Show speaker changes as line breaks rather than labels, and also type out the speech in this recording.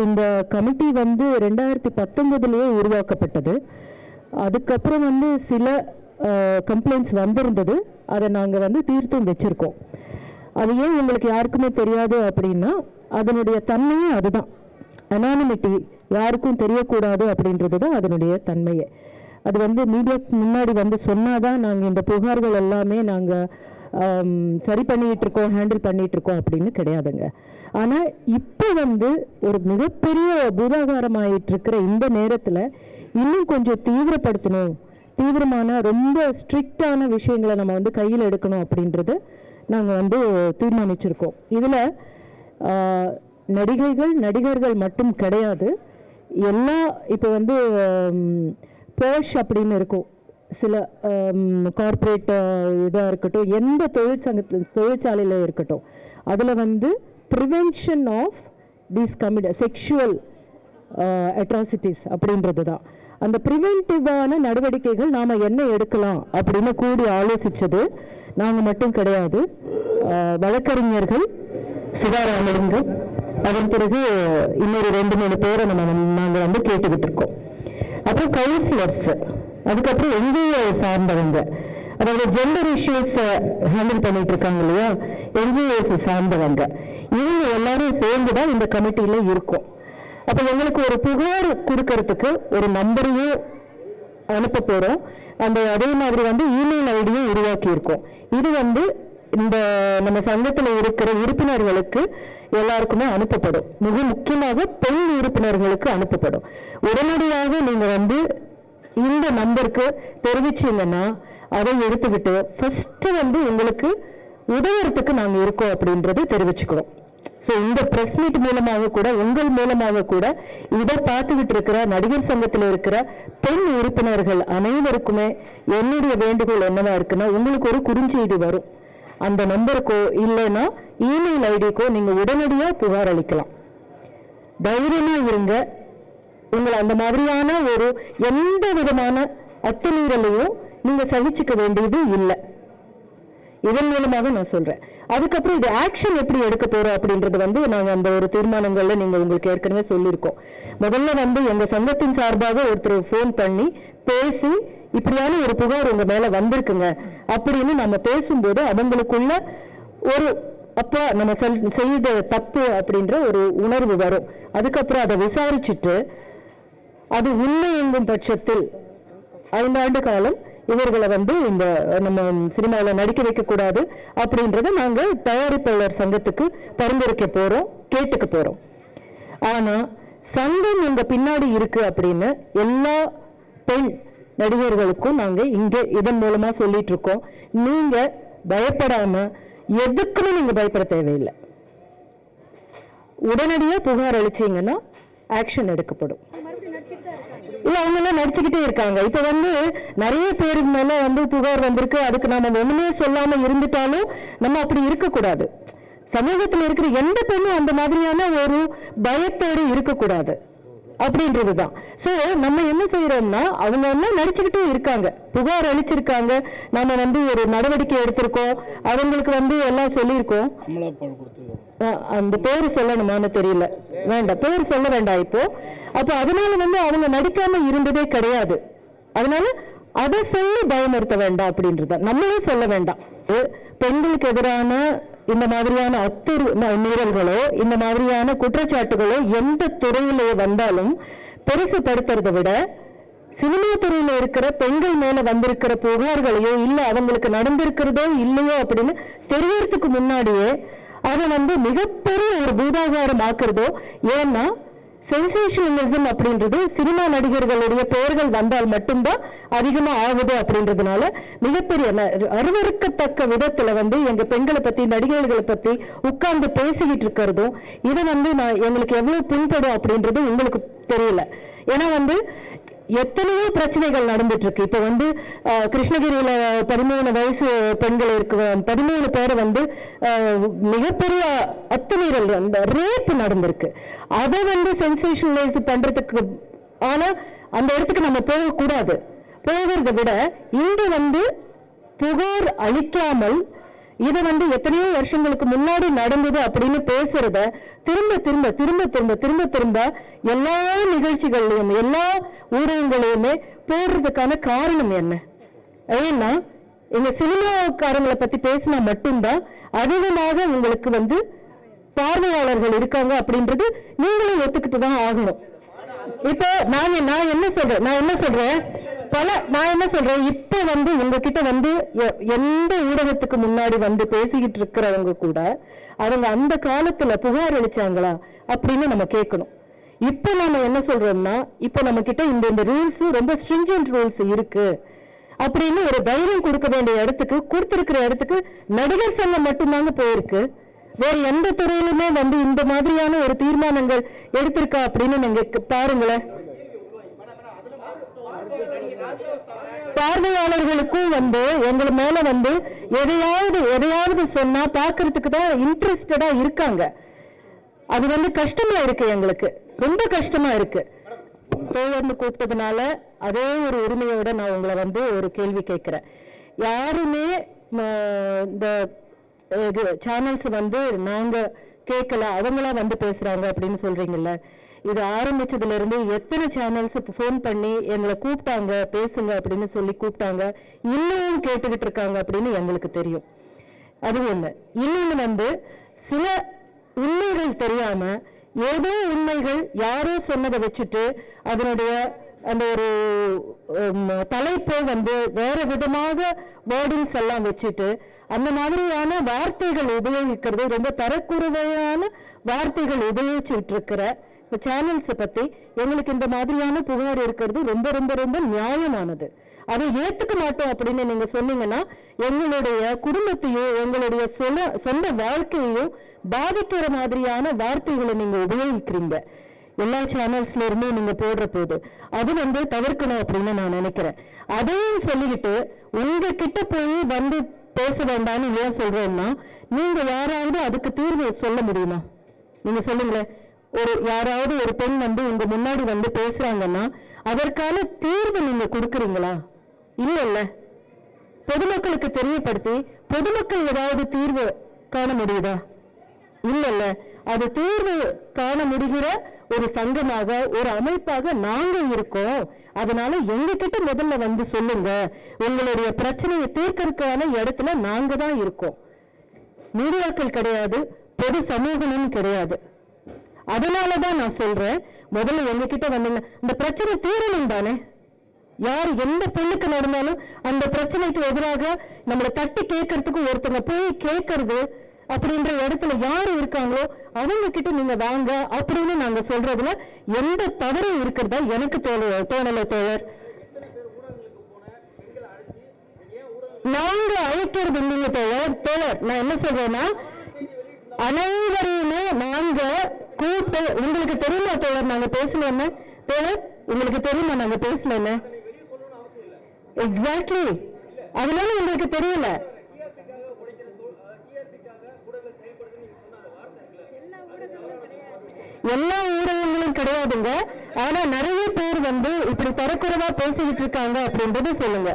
இந்த கமிட்டி வந்து 2019 உருவாக்கப்பட்டது. அதுக்கப்புறம் வந்து சில கம்ப்ளைண்ட்ஸ் வந்திருந்தது. அதை நாங்கள் வந்து தீர்த்தும் வச்சுருக்கோம். அது ஏன் உங்களுக்கு யாருக்குமே தெரியாது அப்படின்னா அதனுடைய தன்மையே அதுதான். அனானிமிட்டி, யாருக்கும் தெரியக்கூடாது அப்படின்றது தான் அதனுடைய தன்மையே. அது வந்து மீடியாவுக்கு முன்னாடி வந்து சொன்னாதான் நாங்கள் இந்த புகார்கள் எல்லாமே நாங்கள் சரி பண்ணிகிட்டு இருக்கோம், ஹேண்டில் பண்ணிகிட்டு இருக்கோம் அப்படின்னு கிடையாதுங்க. ஆனால் இப்போ வந்து ஒரு மிகப்பெரிய பூதாகாரமாயிட்டு இருக்கிற இந்த நேரத்தில் இன்னும் கொஞ்சம் தீவிரப்படுத்தணும், தீவிரமான ரொம்ப ஸ்ட்ரிக்டான விஷயங்களை நம்ம வந்து கையில் எடுக்கணும் அப்படின்றது நாங்கள் வந்து தீர்மானிச்சிருக்கோம். இதில் நடிகர்கள் மட்டும் கிடையாது, எல்லா இப்போ வந்து போஷ் அப்படின்னு இருக்கும், சில கார்ப்பரேட் இதாக இருக்கட்டும், எந்த தொழிற்சாலையில் இருக்கட்டும், அதில் வந்து prevention of these sexual atrocities அப்படின்றது தான். அந்த ப்ரிவென்டிவான நடவடிக்கைகள் நாம் என்ன எடுக்கலாம் அப்படின்னு கூடி ஆலோசித்தது நாங்கள் மட்டும் கிடையாது. வழக்கறிஞர்கள் சுதாராமலிங்கம், அதன் பிறகு இன்னொரு 2-3 பேரை நாங்கள் வந்து கேட்டுக்கிட்டு இருக்கோம். அப்புறம் கவுன்சிலர்ஸ், அதுக்கப்புறம் என்ஜிஓ சார்ந்தவங்க, அதாவது ஜெண்டர் இஷ்யூஸ் ஹேண்டில் பண்ணிட்டு இருக்காங்க இல்லையா, என்ஜிஓஸ் சார்ந்தவங்க, இவங்க எல்லாரும் சேர்ந்து தான் இந்த கமிட்டியில் இருக்கும். அப்போ எங்களுக்கு ஒரு புகார் கொடுக்கறதுக்கு ஒரு நம்பரையும் அனுப்ப போகிறோம். அதே மாதிரி வந்து இமெயில் ஐடியும் உருவாக்கி இருக்கோம். இது வந்து இந்த நம்ம சங்கத்தில் இருக்கிற உறுப்பினர்களுக்கு எல்லாருக்குமே அனுப்பப்படும். மிக முக்கியமாக பெண் உறுப்பினர்களுக்கு அனுப்பப்படும். உடனடியாக நீங்கள் வந்து இந்த நம்பருக்கு தெரிவிச்சீங்கன்னா அதை எடுத்துக்கிட்டு ஃபர்ஸ்ட் வந்து உங்களுக்கு உதவுறதுக்கு நாங்கள் இருக்கோம் அப்படின்றது தெரிவிச்சுக்கிறோம். ஸோ இந்த ப்ரெஸ் மீட் மூலமாக கூட, உங்கள் மூலமாக கூட இதை பார்த்துக்கிட்டு இருக்கிற நடிகர் சங்கத்தில் இருக்கிற பெண் உறுப்பினர்கள் அனைவருக்குமே என்னுடைய வேண்டுகோள் என்னவா இருக்குன்னா, உங்களுக்கு ஒரு குறுஞ்செய்தி வரும். அந்த நம்பருக்கோ இல்லைன்னா இமெயில் ஐடிக்கோ நீங்கள் உடனடியாக புகார் அளிக்கலாம். தைரியமாக இருங்க. உங்களை அந்த மாதிரியான ஒரு எந்த விதமான அத்துமீறலையும் நீங்கள் சகிச்சுக்க வேண்டியது இல்லை. இதன் மூலமாக நான் சொல்றேன். அதுக்கப்புறம் இது ஆக்ஷன் எப்படி எடுக்க போறோம் அப்படின்றது வந்து நாங்கள் அந்த ஒரு தீர்மானங்கள்ல நீங்க உங்களுக்கு ஏற்கனவே சொல்லியிருக்கோம். முதல்ல வந்து எங்க சங்கத்தின் சார்பாக ஒருத்தர் ஃபோன் பண்ணி பேசி இப்படியான ஒரு புகார் உங்க மேல வந்திருக்குங்க அப்படின்னு நம்ம பேசும்போது அவங்களுக்குள்ள ஒரு அப்போ நம்ம செய்த தப்பு அப்படின்ற ஒரு உணர்வு வரும். அதுக்கப்புறம் அதை விசாரிச்சுட்டு அது உண்மை எங்கும் பட்சத்தில் 5 ஆண்டு காலம் இவர்களை வந்து இந்த நம்ம சினிமாவில் நடிக்க வைக்கக்கூடாது அப்படின்றத நாங்கள் தயாரிப்பாளர் சங்கத்துக்கு பரிந்துரைக்க போகிறோம், கேட்டுக்க போகிறோம். ஆனால் சங்கம் எங்கள் பின்னாடி இருக்கு அப்படின்னு எல்லா பெண் நடிகர்களுக்கும் நாங்கள் இங்கே இதன் மூலமாக சொல்லிட்டு இருக்கோம். நீங்கள் பயப்படாமல், எதுக்குமே நீங்கள் பயப்பட தேவையில்லை. உடனடியாக புகார் அளிச்சீங்கன்னா ஆக்ஷன் எடுக்கப்படும். இல்ல அவங்க எல்லாம் நடிச்சுக்கிட்டே இருக்காங்க. இப்ப வந்து நிறைய பேருக்கு மேல வந்து புகார் வந்திருக்கு. அதுக்கு நாம ஒண்ணுமே சொல்லாம இருந்துட்டாலும் நம்ம அப்படி இருக்கக்கூடாது. சமூகத்தில் இருக்கிற எந்த பெண்ணும் அந்த மாதிரியான ஒரு பயத்தோடு இருக்கக்கூடாது அப்படின்றதுதான். சோ நம்ம என்ன செய்யறோம்னா, அவங்க எல்லாம் நடிச்சுக்கிட்டே இருக்காங்க, புகார் அளிச்சிருக்காங்க, நாம வந்து ஒரு நடவடிக்கை எடுத்திருக்கோம், அவங்களுக்கு வந்து எல்லாம் சொல்லியிருக்கோம். அந்த பேரு சொல்லணுமான்னு தெரியல, வேண்டாம், பேர் சொல்ல வேண்டாம் இப்போ. அப்ப அதனால வந்து அவங்க நடிக்காம இருந்ததே கிடையாது. அதனால அதை சொல்லி பயமுறுத்த வேண்டாம் அப்படின்றத நம்மளும் சொல்ல வேண்டாம். பெண்களுக்கு எதிரான இந்த மாதிரியான மீறல்களோ இந்த மாதிரியான குற்றச்சாட்டுகளோ எந்த துறையிலே வந்தாலும் பெருசுபடுத்துறதை விட சினிமா துறையில இருக்கிற பெண்கள் மேல வந்திருக்கிற புகார்களையோ இல்ல அவங்களுக்கு நடந்திருக்கிறதோ இல்லையோ அப்படின்னு தெரியறதுக்கு முன்னாடியே அதை வந்து மிகப்பெரிய ஒரு பூதாகாரம் ஆக்குறதோ. ஏன்னா சென்சேஷனலிசம் அப்படின்றது சினிமா நடிகர்களுடைய பெயர்கள் வந்தால் மட்டும்தான் அதிகமா ஆகுது அப்படின்றதுனால மிகப்பெரிய அருவருக்கத்தக்க விதத்துல வந்து எங்க பெண்களை பத்தி நடிகர்களை பத்தி உட்கார்ந்து பேசிக்கிட்டு இருக்கிறதும் இதை வந்து எங்களுக்கு எவ்வளவு பின்படும் அப்படின்றது உங்களுக்கு தெரியல. ஏன்னா வந்து எத்தனையோ பிரச்சனைகள் நடந்துட்டு இருக்கு. இப்ப வந்து கிருஷ்ணகிரியில 13 வயசு பெண்கள் இருக்கு, 13 பேரை வந்து மிகப்பெரிய அத்துமீறல், அந்த ரேப் நடந்திருக்கு. அதை வந்து சென்சேஷனலைஸ் பண்றதுக்கு ஆனா அந்த இடத்துக்கு நம்ம போகக்கூடாது. போகிறத விட இங்க வந்து புகார் அளிக்காமல் இதை வந்து எத்தனையோ வருஷங்களுக்கு முன்னாடி நடந்தது அப்படின்னு பேசுறத திரும்ப திரும்ப திரும்ப திரும்ப திரும்ப திரும்ப எல்லா நிகழ்ச்சிகள்லையும் எல்லா ஊடகங்களையுமே போடுறதுக்கான காரணம் என்ன? ஏன்னா எங்க சினிமாக்காரங்களை பத்தி பேசினா மட்டும்தான் அதிகமாக உங்களுக்கு வந்து பார்வையாளர்கள் இருக்காங்க அப்படின்றது நீங்களும் ஒத்துக்கிட்டு தான் ஆகணும். இப்போ நான் என்ன சொல்றேன் இப்ப வந்து உங்ககிட்ட வந்து எந்த ஊடகத்துக்கு முன்னாடி வந்து பேசிக்கிட்டு இருக்கிறவங்க கூட அவங்க அந்த காலத்துல புகார் அளிச்சாங்களா அப்படின்னு நம்ம கேட்கணும். இப்ப நாம என்ன சொல்றோம்னா, இப்ப நம்ம கிட்ட இந்த ரூல்ஸ் ரொம்ப ஸ்ட்ரிஞ்சன்ட் ரூல்ஸ் இருக்கு அப்படின்னு ஒரு தைரியம் கொடுக்க வேண்டிய இடத்துக்கு கொடுத்திருக்கிற இடத்துக்கு நடிகர் சங்கம் மட்டும்தாங்க போயிருக்கு. வேற எந்த துறையிலுமே வந்து இந்த மாதிரியான ஒரு தீர்மானங்கள் எடுத்திருக்கா அப்படின்னு நீங்க பாருங்களேன். பார்வையாளர்களுக்கும் வந்து எங்க மேல வந்து எதையாவது சொன்னா பாக்குறதுக்கு தான் இன்ட்ரெஸ்டடா இருக்காங்க. அது வந்து கஷ்டமா இருக்கு, எங்களுக்கு ரொம்ப கஷ்டமா இருக்கு. தோழர்னு கூப்பிட்டதுனால அதே ஒரு உரிமையோட நான் உங்களை வந்து ஒரு கேள்வி கேட்கிறேன். யாருமே இந்த சேனல்ஸ் வந்து நாங்க கேட்கல அவங்களா வந்து பேசுறாங்க அப்படின்னு சொல்றீங்கல்ல, இது ஆரம்பிச்சதுல இருந்து எத்தனை சேனல்ஸ் போன் பண்ணி எங்களை கூப்பிட்டாங்க பேசுங்க அப்படின்னு சொல்லி கூப்பிட்டாங்க, இன்னும் கேட்டுக்கிட்டு இருக்காங்க அப்படின்னு எங்களுக்கு தெரியும். அது ஒண்ணு. இன்னொன்னு வந்து சில உண்மைகள் தெரியாம ஏதோ உண்மைகள் யாரோ சொன்னதை வச்சுட்டு அதனுடைய அந்த ஒரு தலைப்பை வந்து வேற விதமாக வேர்டிங்ஸ் எல்லாம் வச்சுட்டு அந்த மாதிரியான வார்த்தைகள் உபயோகிக்கிறது, ரொம்ப தரக்குறைவான வார்த்தைகள் உபயோகிச்சுட்டு இருக்கிற சேனல்ஸை பத்தி எங்களுக்கு இந்த மாதிரியான புகார் இருக்கிறது ரொம்ப ரொம்ப ரொம்ப நியாயமானது. அதை ஏத்துக்க மாட்டோம் அப்படின்னு நீங்க சொன்னீங்கன்னா எங்களுடைய குடும்பத்தையும் எங்களுடைய சொந்த வாழ்க்கையையும் பாதிக்கிற மாதிரியான வார்த்தைகளை நீங்க உபயோகிக்கிறீங்க எல்லா சேனல்ஸ்ல இருந்து நீங்க போடுற போது. அது வந்து தவிர்க்கணும் அப்படின்னு நான் நினைக்கிறேன். அதையும் சொல்லிக்கிட்டு உங்ககிட்ட போய் வந்து பேச வேண்டாம்னு ஏன் சொல்றேன்னா, நீங்க யாராவது அதுக்கு தீர்வு சொல்ல முடியுமா? நீங்க சொல்லுங்களேன். யாராவது ஒரு பெண் வந்து உங்க முன்னாடி வந்து பேசுறாங்கன்னா அதற்கான தீர்வு நீங்க கொடுக்குறீங்களா? இல்ல. பொதுமக்களுக்கு தெரியப்படுத்தி பொதுமக்கள் ஏதாவது தீர்வு காண முடியுதா? இல்ல. அது தீர்வு காண முடிகிற ஒரு சங்கமாக ஒரு அமைப்பாக நாங்க இருக்கோம். அதனால எங்க கிட்ட முதல்ல வந்து சொல்லுங்க, உங்களுடைய பிரச்சனையை தீர்க்கறதுக்கான இடத்துல நாங்க தான் இருக்கோம். மீடியாக்கள் கிடையாது, பொது சமூகமும் கிடையாது. அதனாலதான் நான் சொல்றேன், முதல்ல எங்க கிட்ட வந்து இந்த பிரச்சனை தீரணும் தானே. யார் எந்த பெண்ணுக்கு நடந்தாலும் அந்த பிரச்சனைக்கு எதிராக நம்மளை தட்டி கேட்கறதுக்கு ஒருத்தங்க போய் கேட்கறது அப்படின்ற இடத்துல யாரு இருக்காங்களோ அவங்க கிட்ட நீங்க வாங்க அப்படின்னு நாங்க சொல்றதுல எந்த தவறும் இருக்கிறதா எனக்கு தோணலை தோழர். நாங்க அழைக்கிறது இல்லைங்க தோழர். நான் என்ன சொல்றேன்னா, அனைவரையுமே நாங்க கூப்பிட்டு, உங்களுக்கு தெரியுமா தோழர் நாங்க பேசல என்ன தோழர், உங்களுக்கு தெரியுமா நாங்க பேசல என்ன? எக்ஸாக்ட்லி. அதனால உங்களுக்கு தெரியல. எல்லா ஊடகங்களும் கிடையாதுங்க. ஆனா நிறைய பேர் வந்து இப்படி தரக்குறைவா பேசிக்கிட்டு இருக்காங்க அப்படின்றது சொல்லுங்க.